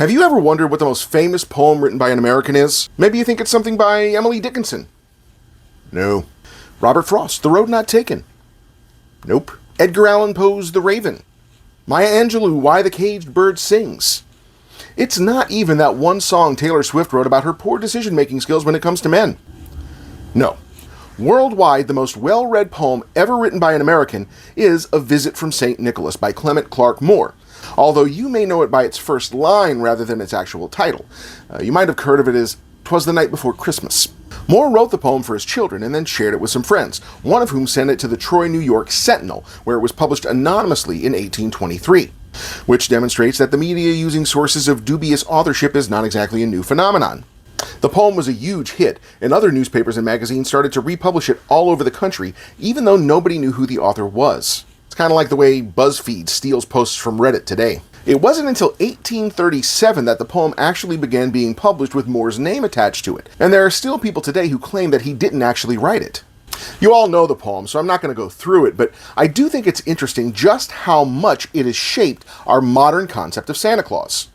Have you ever wondered what the most famous poem written by an American is? Maybe you think it's something by Emily Dickinson. No. Robert Frost, The Road Not Taken. Nope. Edgar Allan Poe's The Raven. Maya Angelou, Why the Caged Bird Sings. It's not even that one song Taylor Swift wrote about her poor decision-making skills when it comes to men. No. Worldwide, the most well-read poem ever written by an American is A Visit from St. Nicholas by Clement Clarke Moore, although you may know it by its first line rather than its actual title. You might have heard of it as "'Twas the Night Before Christmas." Moore wrote the poem for his children and then shared it with some friends, one of whom sent it to the Troy, New York Sentinel, where it was published anonymously in 1823, which demonstrates that the media using sources of dubious authorship is not exactly a new phenomenon. The poem was a huge hit, and other newspapers and magazines started to republish it all over the country, even though nobody knew who the author was. It's kind of like the way BuzzFeed steals posts from Reddit today. It wasn't until 1837 that the poem actually began being published with Moore's name attached to it, and there are still people today who claim that he didn't actually write it. You all know the poem, so I'm not going to go through it, but I do think it's interesting just how much it has shaped our modern concept of Santa Claus.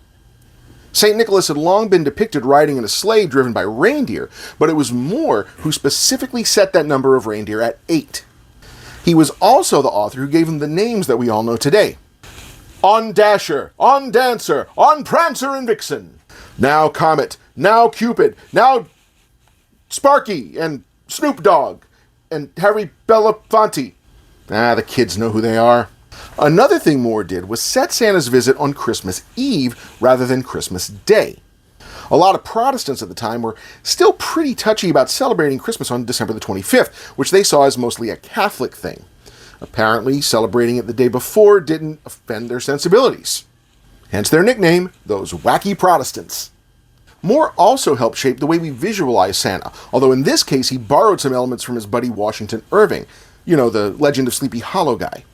St. Nicholas had long been depicted riding in a sleigh driven by reindeer, but it was Moore who specifically set that number of reindeer at 8. He was also the author who gave them the names that we all know today. On Dasher, on Dancer, on Prancer and Vixen. Now Comet, now Cupid, now Sparky, and Snoop Dogg, and Harry Belafonte. The kids know who they are. Another thing Moore did was set Santa's visit on Christmas Eve rather than Christmas Day. A lot of Protestants at the time were still pretty touchy about celebrating Christmas on December the 25th, which they saw as mostly a Catholic thing. Apparently, celebrating it the day before didn't offend their sensibilities. Hence their nickname, those wacky Protestants. Moore also helped shape the way we visualize Santa, although in this case he borrowed some elements from his buddy Washington Irving, the Legend of Sleepy Hollow guy.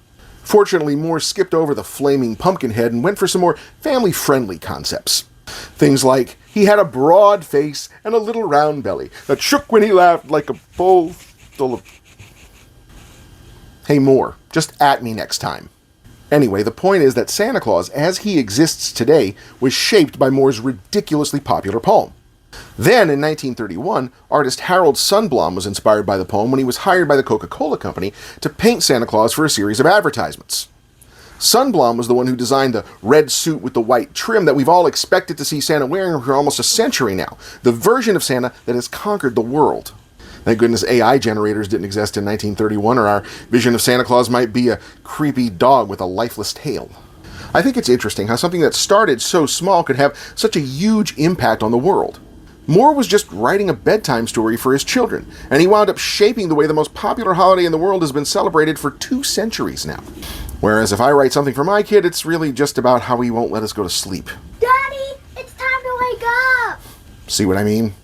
Fortunately, Moore skipped over the flaming pumpkin head and went for some more family-friendly concepts. Things like, he had a broad face and a little round belly that shook when he laughed like a bowl full of... Hey Moore, just at me next time. Anyway, the point is that Santa Claus, as he exists today, was shaped by Moore's ridiculously popular poem. Then, in 1931, artist Harold Sundblom was inspired by the poem when he was hired by the Coca-Cola Company to paint Santa Claus for a series of advertisements. Sundblom was the one who designed the red suit with the white trim that we've all expected to see Santa wearing for almost a century now, the version of Santa that has conquered the world. Thank goodness AI generators didn't exist in 1931, or our vision of Santa Claus might be a creepy dog with a lifeless tail. I think it's interesting how something that started so small could have such a huge impact on the world. Moore was just writing a bedtime story for his children, and he wound up shaping the way the most popular holiday in the world has been celebrated for 2 centuries now. Whereas if I write something for my kid, it's really just about how he won't let us go to sleep. Daddy, it's time to wake up! See what I mean?